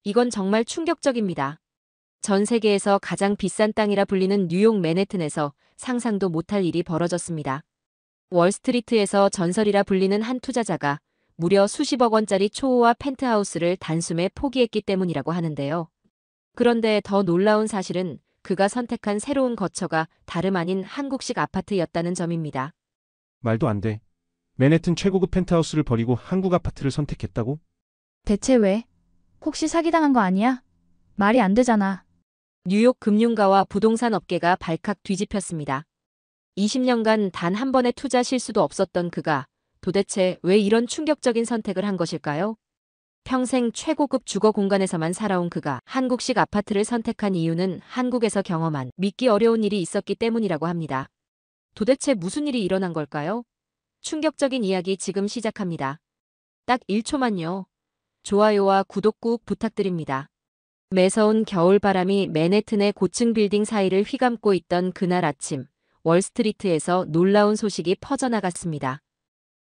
이건 정말 충격적입니다. 전 세계에서 가장 비싼 땅이라 불리는 뉴욕 맨해튼에서 상상도 못할 일이 벌어졌습니다. 월스트리트에서 전설이라 불리는 한 투자자가 무려 수십억 원짜리 초호화 펜트하우스를 단숨에 포기했기 때문이라고 하는데요. 그런데 더 놀라운 사실은 그가 선택한 새로운 거처가 다름 아닌 한국식 아파트였다는 점입니다. 말도 안 돼. 맨해튼 최고급 펜트하우스를 버리고 한국 아파트를 선택했다고? 대체 왜? 혹시 사기당한 거 아니야? 말이 안 되잖아. 뉴욕 금융가와 부동산 업계가 발칵 뒤집혔습니다. 20년간 단 한 번의 투자 실수도 없었던 그가 도대체 왜 이런 충격적인 선택을 한 것일까요? 평생 최고급 주거 공간에서만 살아온 그가 한국식 아파트를 선택한 이유는 한국에서 경험한 믿기 어려운 일이 있었기 때문이라고 합니다. 도대체 무슨 일이 일어난 걸까요? 충격적인 이야기 지금 시작합니다. 딱 1초만요. 좋아요와 구독 꾹 부탁드립니다. 매서운 겨울바람이 맨해튼의 고층 빌딩 사이를 휘감고 있던 그날 아침, 월스트리트에서 놀라운 소식이 퍼져나갔습니다.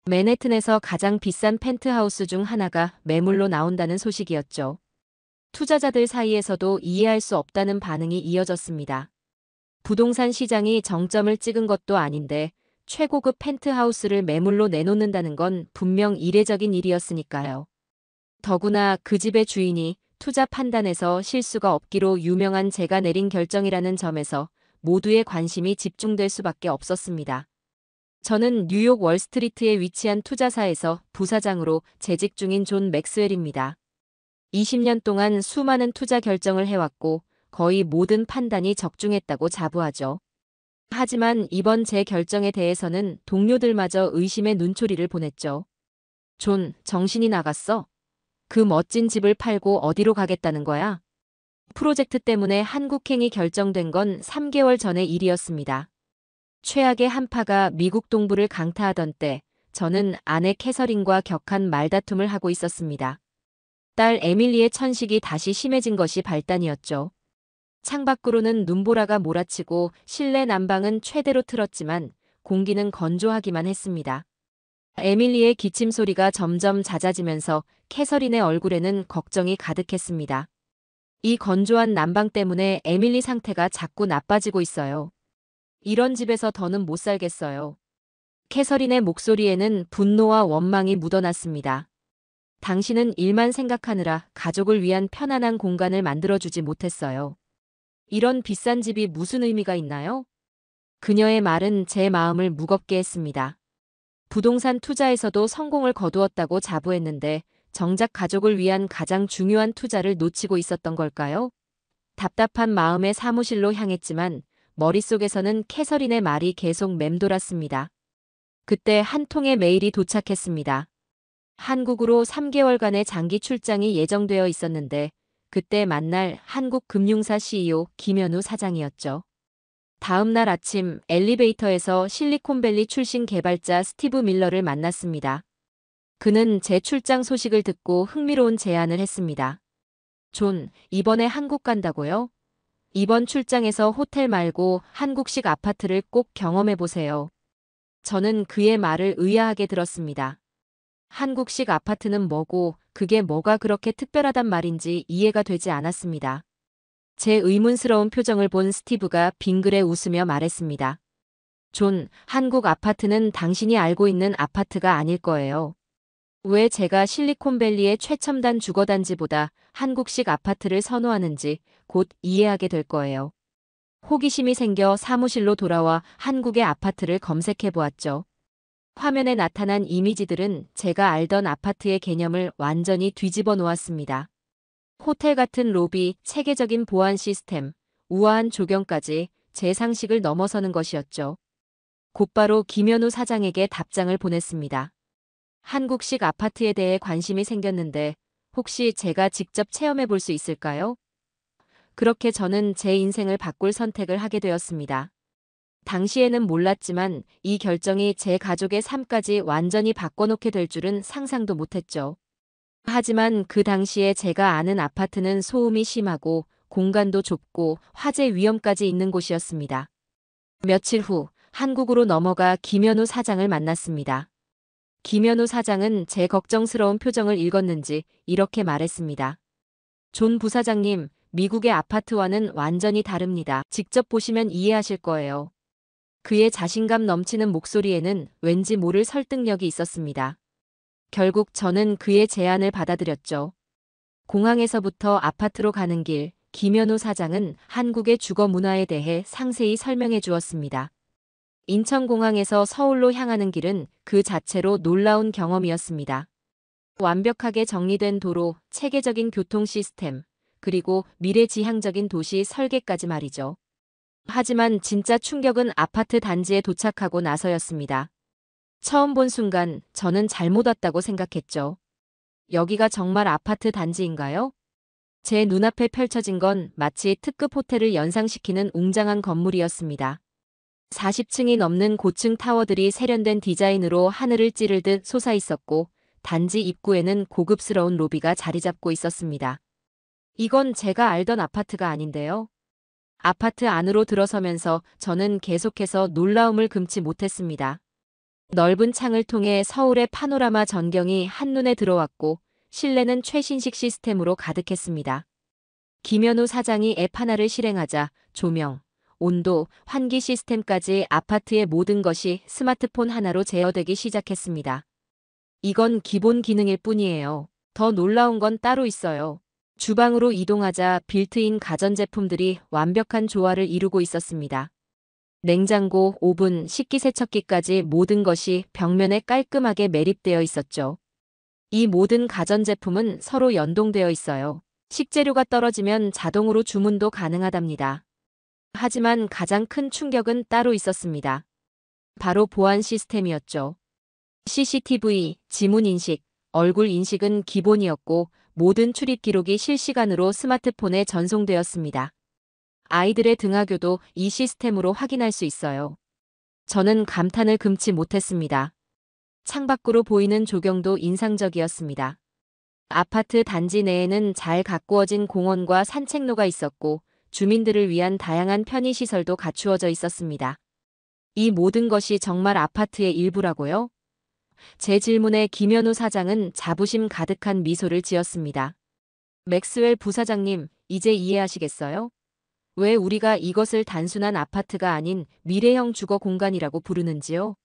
맨해튼에서 가장 비싼 펜트하우스 중 하나가 매물로 나온다는 소식이었죠. 투자자들 사이에서도 이해할 수 없다는 반응이 이어졌습니다. 부동산 시장이 정점을 찍은 것도 아닌데 최고급 펜트하우스를 매물로 내놓는다는 건 분명 이례적인 일이었으니까요. 더구나 그 집의 주인이 투자 판단에서 실수가 없기로 유명한 제가 내린 결정이라는 점에서 모두의 관심이 집중될 수밖에 없었습니다. 저는 뉴욕 월스트리트에 위치한 투자사에서 부사장으로 재직 중인 존 맥스웰입니다. 20년 동안 수많은 투자 결정을 해왔고 거의 모든 판단이 적중했다고 자부하죠. 하지만 이번 제 결정에 대해서는 동료들마저 의심의 눈초리를 보냈죠. 존, 정신이 나갔어? 그 멋진 집을 팔고 어디로 가겠다는 거야? 프로젝트 때문에 한국행이 결정된 건 3개월 전의 일이었습니다. 최악의 한파가 미국 동부를 강타하던 때 저는 아내 캐서린과 격한 말다툼을 하고 있었습니다. 딸 에밀리의 천식이 다시 심해진 것이 발단이었죠. 창밖으로는 눈보라가 몰아치고 실내 난방은 최대로 틀었지만 공기는 건조하기만 했습니다. 에밀리의 기침 소리가 점점 잦아지면서 캐서린의 얼굴에는 걱정이 가득했습니다. 이 건조한 난방 때문에 에밀리 상태가 자꾸 나빠지고 있어요. 이런 집에서 더는 못 살겠어요. 캐서린의 목소리에는 분노와 원망이 묻어났습니다. 당신은 일만 생각하느라 가족을 위한 편안한 공간을 만들어주지 못했어요. 이런 비싼 집이 무슨 의미가 있나요? 그녀의 말은 제 마음을 무겁게 했습니다. 부동산 투자에서도 성공을 거두었다고 자부했는데 정작 가족을 위한 가장 중요한 투자를 놓치고 있었던 걸까요? 답답한 마음에 사무실로 향했지만 머릿속에서는 캐서린의 말이 계속 맴돌았습니다. 그때 한 통의 메일이 도착했습니다. 한국으로 3개월간의 장기 출장이 예정되어 있었는데 그때 만날 한국금융사 CEO 김현우 사장이었죠. 다음 날 아침 엘리베이터에서 실리콘밸리 출신 개발자 스티브 밀러를 만났습니다. 그는 제 출장 소식을 듣고 흥미로운 제안을 했습니다. 존, 이번에 한국 간다고요? 이번 출장에서 호텔 말고 한국식 아파트를 꼭 경험해보세요. 저는 그의 말을 의아하게 들었습니다. 한국식 아파트는 뭐고 그게 뭐가 그렇게 특별하단 말인지 이해가 되지 않았습니다. 제 의문스러운 표정을 본 스티브가 빙그레 웃으며 말했습니다. 존, 한국 아파트는 당신이 알고 있는 아파트가 아닐 거예요. 왜 제가 실리콘밸리의 최첨단 주거단지보다 한국식 아파트를 선호하는지 곧 이해하게 될 거예요. 호기심이 생겨 사무실로 돌아와 한국의 아파트를 검색해 보았죠. 화면에 나타난 이미지들은 제가 알던 아파트의 개념을 완전히 뒤집어 놓았습니다. 호텔 같은 로비, 체계적인 보안 시스템, 우아한 조경까지 제 상식을 넘어서는 것이었죠. 곧바로 김현우 사장에게 답장을 보냈습니다. 한국식 아파트에 대해 관심이 생겼는데 혹시 제가 직접 체험해 볼 수 있을까요? 그렇게 저는 제 인생을 바꿀 선택을 하게 되었습니다. 당시에는 몰랐지만 이 결정이 제 가족의 삶까지 완전히 바꿔놓게 될 줄은 상상도 못했죠. 하지만 그 당시에 제가 아는 아파트는 소음이 심하고 공간도 좁고 화재 위험까지 있는 곳이었습니다. 며칠 후 한국으로 넘어가 김현우 사장을 만났습니다. 김현우 사장은 제 걱정스러운 표정을 읽었는지 이렇게 말했습니다. 존 부사장님, 미국의 아파트와는 완전히 다릅니다. 직접 보시면 이해하실 거예요. 그의 자신감 넘치는 목소리에는 왠지 모를 설득력이 있었습니다. 결국 저는 그의 제안을 받아들였죠. 공항에서부터 아파트로 가는 길, 김현우 사장은 한국의 주거 문화에 대해 상세히 설명해 주었습니다. 인천공항에서 서울로 향하는 길은 그 자체로 놀라운 경험이었습니다. 완벽하게 정리된 도로, 체계적인 교통 시스템, 그리고 미래지향적인 도시 설계까지 말이죠. 하지만 진짜 충격은 아파트 단지에 도착하고 나서였습니다. 처음 본 순간 저는 잘못 왔다고 생각했죠. 여기가 정말 아파트 단지인가요? 제 눈앞에 펼쳐진 건 마치 특급 호텔을 연상시키는 웅장한 건물이었습니다. 40층이 넘는 고층 타워들이 세련된 디자인으로 하늘을 찌르듯 솟아 있었고, 단지 입구에는 고급스러운 로비가 자리 잡고 있었습니다. 이건 제가 알던 아파트가 아닌데요. 아파트 안으로 들어서면서 저는 계속해서 놀라움을 금치 못했습니다. 넓은 창을 통해 서울의 파노라마 전경이 한눈에 들어왔고, 실내는 최신식 시스템으로 가득했습니다. 김현우 사장이 앱 하나를 실행하자 조명, 온도, 환기 시스템까지 아파트의 모든 것이 스마트폰 하나로 제어되기 시작했습니다. 이건 기본 기능일 뿐이에요. 더 놀라운 건 따로 있어요. 주방으로 이동하자 빌트인 가전제품들이 완벽한 조화를 이루고 있었습니다. 냉장고, 오븐, 식기세척기까지 모든 것이 벽면에 깔끔하게 매립되어 있었죠. 이 모든 가전제품은 서로 연동되어 있어요. 식재료가 떨어지면 자동으로 주문도 가능하답니다. 하지만 가장 큰 충격은 따로 있었습니다. 바로 보안 시스템이었죠. CCTV, 지문 인식, 얼굴 인식은 기본이었고 모든 출입 기록이 실시간으로 스마트폰에 전송되었습니다. 아이들의 등하교도 이 시스템으로 확인할 수 있어요. 저는 감탄을 금치 못했습니다. 창밖으로 보이는 조경도 인상적이었습니다. 아파트 단지 내에는 잘 가꾸어진 공원과 산책로가 있었고 주민들을 위한 다양한 편의시설도 갖추어져 있었습니다. 이 모든 것이 정말 아파트의 일부라고요? 제 질문에 김현우 사장은 자부심 가득한 미소를 지었습니다. 맥스웰 부사장님, 이제 이해하시겠어요? 왜 우리가 이것을 단순한 아파트가 아닌 미래형 주거 공간이라고 부르는지요?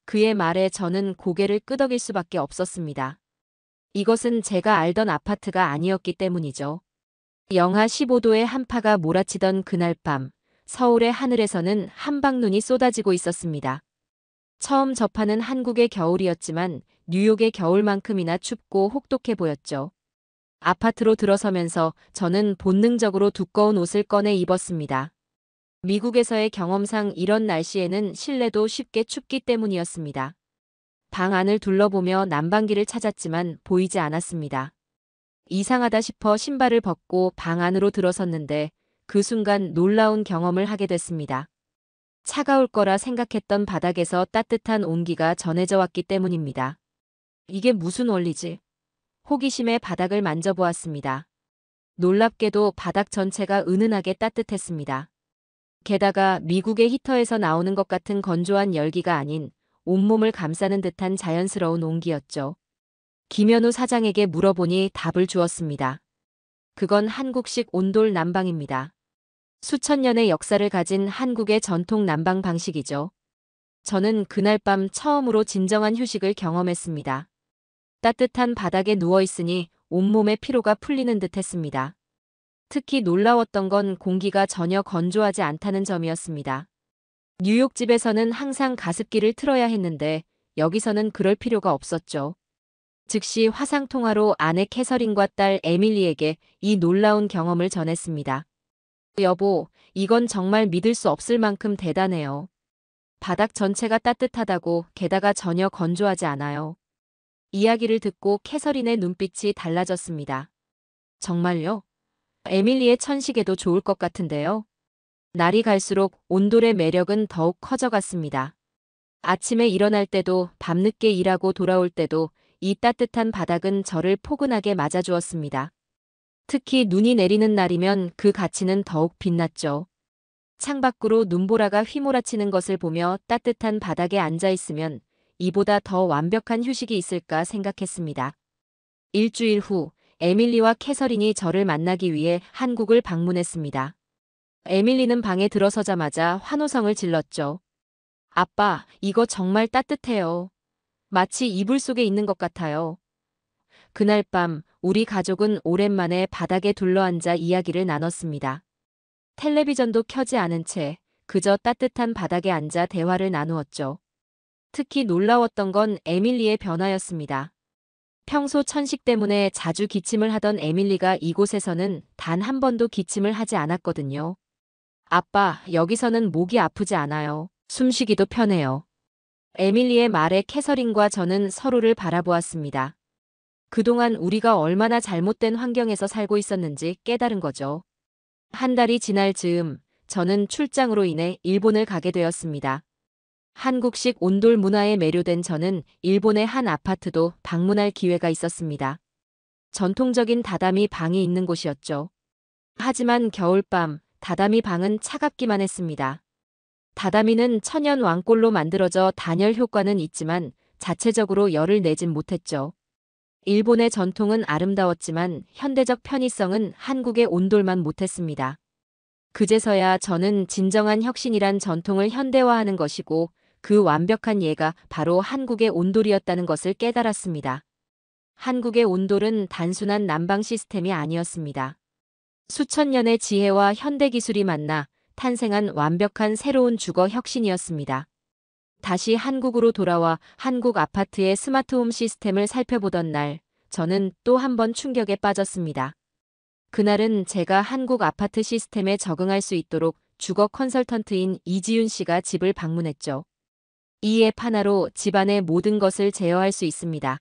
그의 말에 저는 고개를 끄덕일 수밖에 없었습니다. 이것은 제가 알던 아파트가 아니었기 때문이죠. 영하 15도의 한파가 몰아치던 그날 밤, 서울의 하늘에서는 한방눈이 쏟아지고 있었습니다. 처음 접하는 한국의 겨울이었지만 뉴욕의 겨울만큼이나 춥고 혹독해 보였죠. 아파트로 들어서면서 저는 본능적으로 두꺼운 옷을 꺼내 입었습니다. 미국에서의 경험상 이런 날씨에는 실내도 쉽게 춥기 때문이었습니다. 방 안을 둘러보며 난방기를 찾았지만 보이지 않았습니다. 이상하다 싶어 신발을 벗고 방 안으로 들어섰는데 그 순간 놀라운 경험을 하게 됐습니다. 차가울 거라 생각했던 바닥에서 따뜻한 온기가 전해져 왔기 때문입니다. 이게 무슨 원리지? 호기심에 바닥을 만져보았습니다. 놀랍게도 바닥 전체가 은은하게 따뜻했습니다. 게다가 미국의 히터에서 나오는 것 같은 건조한 열기가 아닌 온몸을 감싸는 듯한 자연스러운 온기였죠. 김현우 사장에게 물어보니 답을 주었습니다. 그건 한국식 온돌 난방입니다. 수천 년의 역사를 가진 한국의 전통 난방 방식이죠. 저는 그날 밤 처음으로 진정한 휴식을 경험했습니다. 따뜻한 바닥에 누워있으니 온몸의 피로가 풀리는 듯 했습니다. 특히 놀라웠던 건 공기가 전혀 건조하지 않다는 점이었습니다. 뉴욕 집에서는 항상 가습기를 틀어야 했는데 여기서는 그럴 필요가 없었죠. 즉시 화상통화로 아내 캐서린과 딸 에밀리에게 이 놀라운 경험을 전했습니다. 여보, 이건 정말 믿을 수 없을 만큼 대단해요. 바닥 전체가 따뜻하다고 게다가 전혀 건조하지 않아요. 이야기를 듣고 캐서린의 눈빛이 달라졌습니다. 정말요? 에밀리의 천식에도 좋을 것 같은데요. 날이 갈수록 온돌의 매력은 더욱 커져갔습니다. 아침에 일어날 때도 밤늦게 일하고 돌아올 때도 이 따뜻한 바닥은 저를 포근하게 맞아주었습니다. 특히 눈이 내리는 날이면 그 가치는 더욱 빛났죠. 창밖으로 눈보라가 휘몰아치는 것을 보며 따뜻한 바닥에 앉아있으면 이보다 더 완벽한 휴식이 있을까 생각했습니다. 일주일 후 에밀리와 캐서린이 저를 만나기 위해 한국을 방문했습니다. 에밀리는 방에 들어서자마자 환호성을 질렀죠. 아빠, 이거 정말 따뜻해요. 마치 이불 속에 있는 것 같아요. 그날 밤 우리 가족은 오랜만에 바닥에 둘러앉아 이야기를 나눴습니다. 텔레비전도 켜지 않은 채 그저 따뜻한 바닥에 앉아 대화를 나누었죠. 특히 놀라웠던 건 에밀리의 변화였습니다. 평소 천식 때문에 자주 기침을 하던 에밀리가 이곳에서는 단 한 번도 기침을 하지 않았거든요. 아빠, 여기서는 목이 아프지 않아요. 숨쉬기도 편해요. 에밀리의 말에 캐서린과 저는 서로를 바라보았습니다. 그동안 우리가 얼마나 잘못된 환경에서 살고 있었는지 깨달은 거죠. 한 달이 지날 즈음, 저는 출장으로 인해 일본을 가게 되었습니다. 한국식 온돌 문화에 매료된 저는 일본의 한 아파트도 방문할 기회가 있었습니다. 전통적인 다다미 방이 있는 곳이었죠. 하지만 겨울밤, 다다미 방은 차갑기만 했습니다. 다다미는 천연 왕골로 만들어져 단열 효과는 있지만 자체적으로 열을 내진 못했죠. 일본의 전통은 아름다웠지만 현대적 편의성은 한국의 온돌만 못했습니다. 그제서야 저는 진정한 혁신이란 전통을 현대화하는 것이고 그 완벽한 예가 바로 한국의 온돌이었다는 것을 깨달았습니다. 한국의 온돌은 단순한 난방 시스템이 아니었습니다. 수천 년의 지혜와 현대 기술이 만나 탄생한 완벽한 새로운 주거 혁신이었습니다. 다시 한국으로 돌아와 한국 아파트의 스마트홈 시스템을 살펴보던 날, 저는 또 한 번 충격에 빠졌습니다. 그날은 제가 한국 아파트 시스템에 적응할 수 있도록 주거 컨설턴트인 이지윤 씨가 집을 방문했죠. 이 앱 하나로 집안의 모든 것을 제어할 수 있습니다.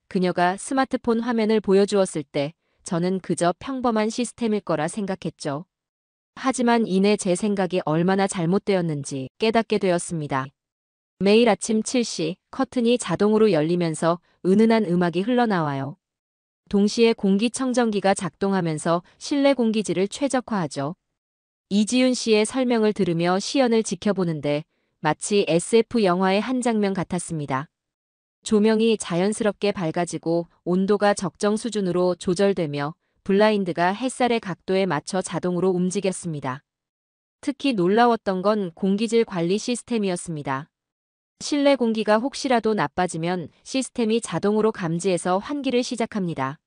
그녀가 스마트폰 화면을 보여주었을 때 저는 그저 평범한 시스템일 거라 생각했죠. 하지만 이내 제 생각이 얼마나 잘못되었는지 깨닫게 되었습니다. 매일 아침 7시 커튼이 자동으로 열리면서 은은한 음악이 흘러나와요. 동시에 공기청정기가 작동하면서 실내 공기질을 최적화하죠. 이지윤 씨의 설명을 들으며 시연을 지켜보는데 마치 SF 영화의 한 장면 같았습니다. 조명이 자연스럽게 밝아지고 온도가 적정 수준으로 조절되며 블라인드가 햇살의 각도에 맞춰 자동으로 움직였습니다. 특히 놀라웠던 건 공기질 관리 시스템이었습니다. 실내 공기가 혹시라도 나빠지면 시스템이 자동으로 감지해서 환기를 시작합니다.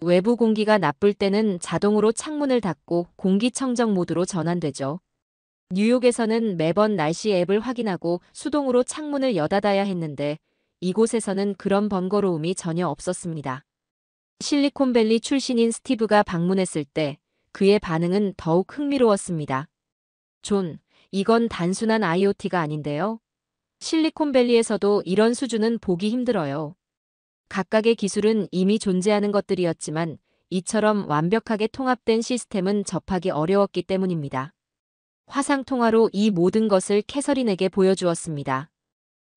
외부 공기가 나쁠 때는 자동으로 창문을 닫고 공기청정 모드로 전환되죠. 뉴욕에서는 매번 날씨 앱을 확인하고 수동으로 창문을 여닫아야 했는데 이곳에서는 그런 번거로움이 전혀 없었습니다. 실리콘밸리 출신인 스티브가 방문했을 때 그의 반응은 더욱 흥미로웠습니다. 존, 이건 단순한 IoT가 아닌데요. 실리콘밸리에서도 이런 수준은 보기 힘들어요. 각각의 기술은 이미 존재하는 것들이었지만 이처럼 완벽하게 통합된 시스템은 접하기 어려웠기 때문입니다. 화상통화로 이 모든 것을 캐서린에게 보여주었습니다.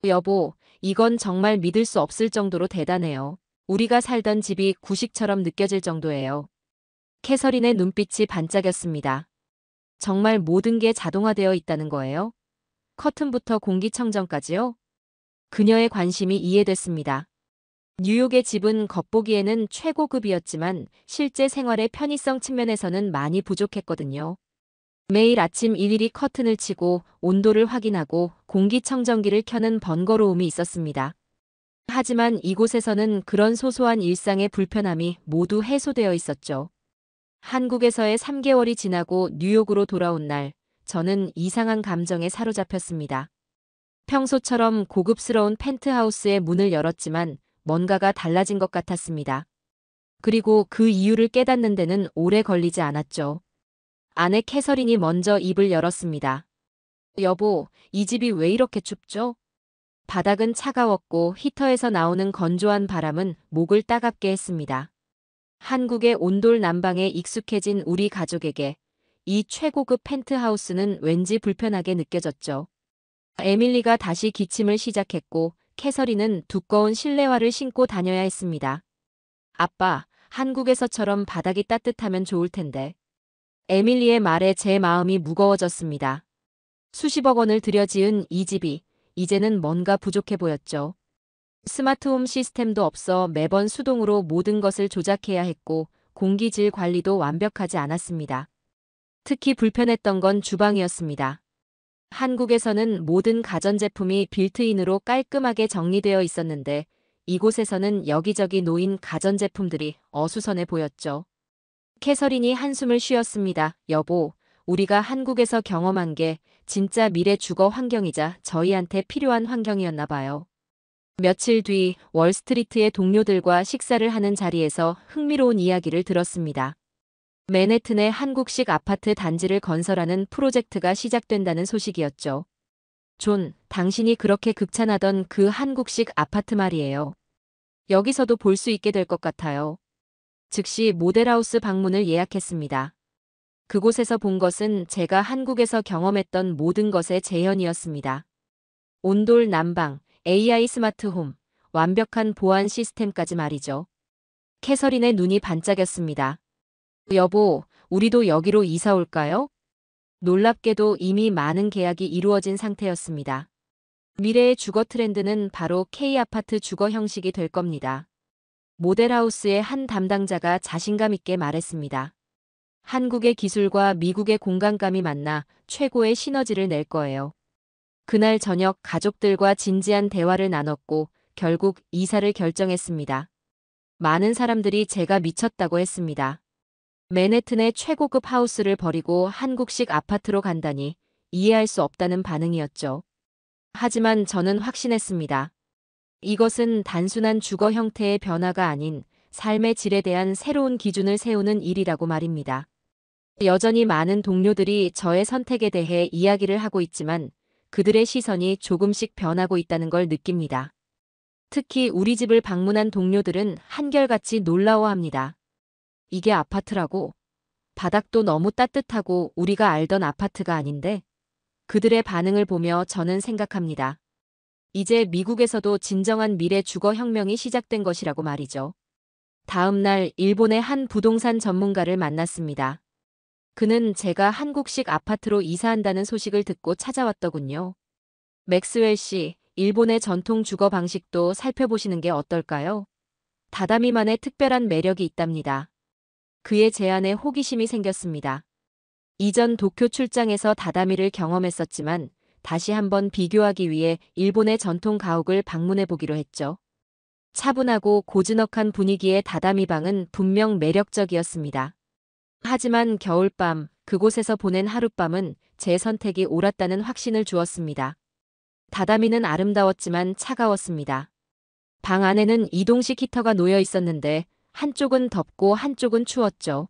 여보, 이건 정말 믿을 수 없을 정도로 대단해요. 우리가 살던 집이 구식처럼 느껴질 정도예요. 캐서린의 눈빛이 반짝였습니다. 정말 모든 게 자동화되어 있다는 거예요? 커튼부터 공기청정까지요? 그녀의 관심이 이해됐습니다. 뉴욕의 집은 겉보기에는 최고급이었지만 실제 생활의 편의성 측면에서는 많이 부족했거든요. 매일 아침 일일이 커튼을 치고 온도를 확인하고 공기청정기를 켜는 번거로움이 있었습니다. 하지만 이곳에서는 그런 소소한 일상의 불편함이 모두 해소되어 있었죠. 한국에서의 3개월이 지나고 뉴욕으로 돌아온 날, 저는 이상한 감정에 사로잡혔습니다. 평소처럼 고급스러운 펜트하우스의 문을 열었지만 뭔가가 달라진 것 같았습니다. 그리고 그 이유를 깨닫는 데는 오래 걸리지 않았죠. 아내 캐서린이 먼저 입을 열었습니다. 여보, 이 집이 왜 이렇게 춥죠? 바닥은 차가웠고 히터에서 나오는 건조한 바람은 목을 따갑게 했습니다. 한국의 온돌 난방에 익숙해진 우리 가족에게 이 최고급 펜트하우스는 왠지 불편하게 느껴졌죠. 에밀리가 다시 기침을 시작했고 캐서린은 두꺼운 실내화를 신고 다녀야 했습니다. 아빠, 한국에서처럼 바닥이 따뜻하면 좋을 텐데. 에밀리의 말에 제 마음이 무거워졌습니다. 수십억 원을 들여 지은 이 집이 이제는 뭔가 부족해 보였죠. 스마트홈 시스템도 없어 매번 수동으로 모든 것을 조작해야 했고 공기질 관리도 완벽하지 않았습니다. 특히 불편했던 건 주방이었습니다. 한국에서는 모든 가전제품이 빌트인으로 깔끔하게 정리되어 있었는데 이곳에서는 여기저기 놓인 가전제품들이 어수선해 보였죠. 캐서린이 한숨을 쉬었습니다. 여보, 우리가 한국에서 경험한 게 진짜 미래 주거 환경이자 저희한테 필요한 환경이었나 봐요. 며칠 뒤 월스트리트의 동료들과 식사를 하는 자리에서 흥미로운 이야기를 들었습니다. 맨해튼의 한국식 아파트 단지를 건설하는 프로젝트가 시작된다는 소식이었죠. 존, 당신이 그렇게 극찬하던 그 한국식 아파트 말이에요. 여기서도 볼 수 있게 될 것 같아요. 즉시 모델하우스 방문을 예약했습니다. 그곳에서 본 것은 제가 한국에서 경험했던 모든 것의 재현이었습니다. 온돌 난방, AI 스마트홈, 완벽한 보안 시스템까지 말이죠. 캐서린의 눈이 반짝였습니다. 여보, 우리도 여기로 이사 올까요? 놀랍게도 이미 많은 계약이 이루어진 상태였습니다. 미래의 주거 트렌드는 바로 K아파트 주거 형식이 될 겁니다. 모델하우스의 한 담당자가 자신감 있게 말했습니다. 한국의 기술과 미국의 공간감이 만나 최고의 시너지를 낼 거예요. 그날 저녁 가족들과 진지한 대화를 나눴고 결국 이사를 결정했습니다. 많은 사람들이 제가 미쳤다고 했습니다. 맨해튼의 최고급 하우스를 버리고 한국식 아파트로 간다니 이해할 수 없다는 반응이었죠. 하지만 저는 확신했습니다. 이것은 단순한 주거 형태의 변화가 아닌 삶의 질에 대한 새로운 기준을 세우는 일이라고 말입니다. 여전히 많은 동료들이 저의 선택에 대해 이야기를 하고 있지만 그들의 시선이 조금씩 변하고 있다는 걸 느낍니다. 특히 우리 집을 방문한 동료들은 한결같이 놀라워합니다. 이게 아파트라고? 바닥도 너무 따뜻하고 우리가 알던 아파트가 아닌데? 그들의 반응을 보며 저는 생각합니다. 이제 미국에서도 진정한 미래 주거 혁명이 시작된 것이라고 말이죠. 다음 날 일본의 한 부동산 전문가를 만났습니다. 그는 제가 한국식 아파트로 이사한다는 소식을 듣고 찾아왔더군요. 맥스웰 씨, 일본의 전통 주거 방식도 살펴보시는 게 어떨까요? 다다미만의 특별한 매력이 있답니다. 그의 제안에 호기심이 생겼습니다. 이전 도쿄 출장에서 다다미를 경험했었지만 다시 한번 비교하기 위해 일본의 전통 가옥을 방문해 보기로 했죠. 차분하고 고즈넉한 분위기의 다다미 방은 분명 매력적이었습니다. 하지만 겨울밤, 그곳에서 보낸 하룻밤은 제 선택이 옳았다는 확신을 주었습니다. 다다미는 아름다웠지만 차가웠습니다. 방 안에는 이동식 히터가 놓여 있었는데 한쪽은 덥고 한쪽은 추웠죠.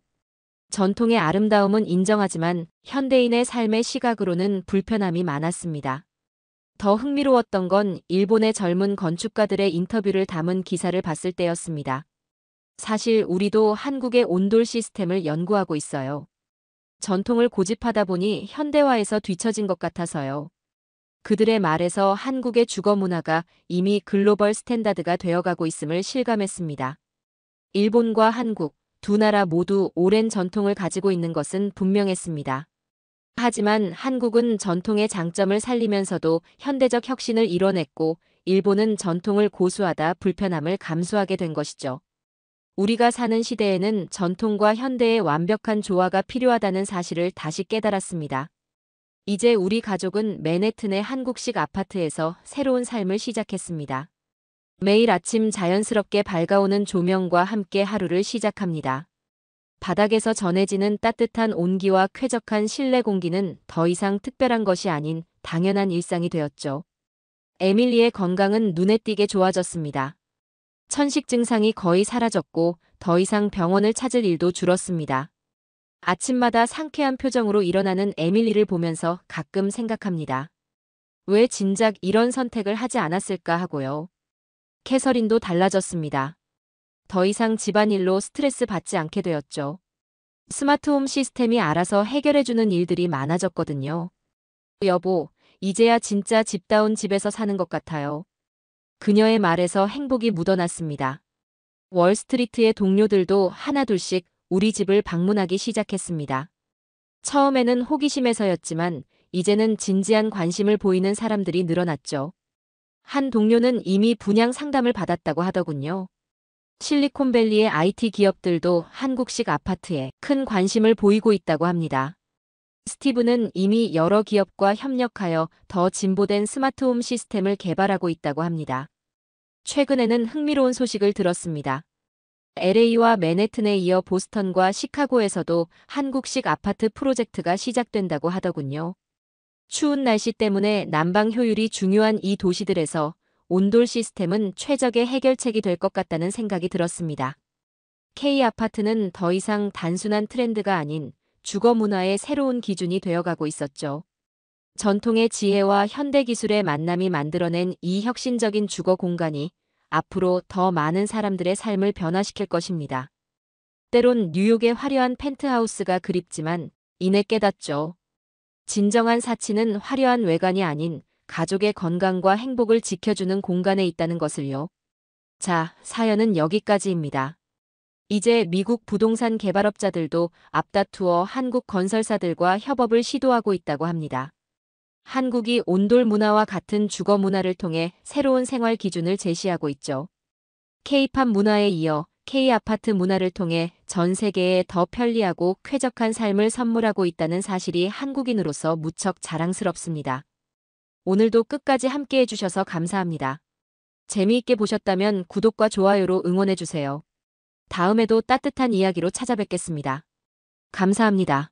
전통의 아름다움은 인정하지만 현대인의 삶의 시각으로는 불편함이 많았습니다. 더 흥미로웠던 건 일본의 젊은 건축가들의 인터뷰를 담은 기사를 봤을 때였습니다. 사실 우리도 한국의 온돌 시스템을 연구하고 있어요. 전통을 고집하다 보니 현대화에서 뒤처진 것 같아서요. 그들의 말에서 한국의 주거 문화가 이미 글로벌 스탠다드가 되어가고 있음을 실감했습니다. 일본과 한국, 두 나라 모두 오랜 전통을 가지고 있는 것은 분명했습니다. 하지만 한국은 전통의 장점을 살리면서도 현대적 혁신을 이뤄냈고 일본은 전통을 고수하다 불편함을 감수하게 된 것이죠. 우리가 사는 시대에는 전통과 현대의 완벽한 조화가 필요하다는 사실을 다시 깨달았습니다. 이제 우리 가족은 맨해튼의 한국식 아파트에서 새로운 삶을 시작했습니다. 매일 아침 자연스럽게 밝아오는 조명과 함께 하루를 시작합니다. 바닥에서 전해지는 따뜻한 온기와 쾌적한 실내 공기는 더 이상 특별한 것이 아닌 당연한 일상이 되었죠. 에밀리의 건강은 눈에 띄게 좋아졌습니다. 천식 증상이 거의 사라졌고 더 이상 병원을 찾을 일도 줄었습니다. 아침마다 상쾌한 표정으로 일어나는 에밀리를 보면서 가끔 생각합니다. 왜 진작 이런 선택을 하지 않았을까 하고요. 캐서린도 달라졌습니다. 더 이상 집안일로 스트레스 받지 않게 되었죠. 스마트홈 시스템이 알아서 해결해주는 일들이 많아졌거든요. 여보, 이제야 진짜 집다운 집에서 사는 것 같아요. 그녀의 말에서 행복이 묻어났습니다. 월스트리트의 동료들도 하나둘씩 우리 집을 방문하기 시작했습니다. 처음에는 호기심에서였지만 이제는 진지한 관심을 보이는 사람들이 늘어났죠. 한 동료는 이미 분양 상담을 받았다고 하더군요. 실리콘밸리의 IT 기업들도 한국식 아파트에 큰 관심을 보이고 있다고 합니다. 스티브는 이미 여러 기업과 협력하여 더 진보된 스마트홈 시스템을 개발하고 있다고 합니다. 최근에는 흥미로운 소식을 들었습니다. LA와 맨해튼에 이어 보스턴과 시카고에서도 한국식 아파트 프로젝트가 시작된다고 하더군요. 추운 날씨 때문에 난방 효율이 중요한 이 도시들에서 온돌 시스템은 최적의 해결책이 될 것 같다는 생각이 들었습니다. K아파트는 더 이상 단순한 트렌드가 아닌 주거 문화의 새로운 기준이 되어가고 있었죠. 전통의 지혜와 현대 기술의 만남이 만들어낸 이 혁신적인 주거 공간이 앞으로 더 많은 사람들의 삶을 변화시킬 것입니다. 때론 뉴욕의 화려한 펜트하우스가 그립지만 이내 깨닫죠. 진정한 사치는 화려한 외관이 아닌 가족의 건강과 행복을 지켜주는 공간에 있다는 것을요. 자, 사연은 여기까지입니다. 이제 미국 부동산 개발업자들도 앞다투어 한국 건설사들과 협업을 시도하고 있다고 합니다. 한국이 온돌 문화와 같은 주거 문화를 통해 새로운 생활 기준을 제시하고 있죠. K-팝 문화에 이어 K-아파트 문화를 통해 전 세계에 더 편리하고 쾌적한 삶을 선물하고 있다는 사실이 한국인으로서 무척 자랑스럽습니다. 오늘도 끝까지 함께 해주셔서 감사합니다. 재미있게 보셨다면 구독과 좋아요로 응원해주세요. 다음에도 따뜻한 이야기로 찾아뵙겠습니다. 감사합니다.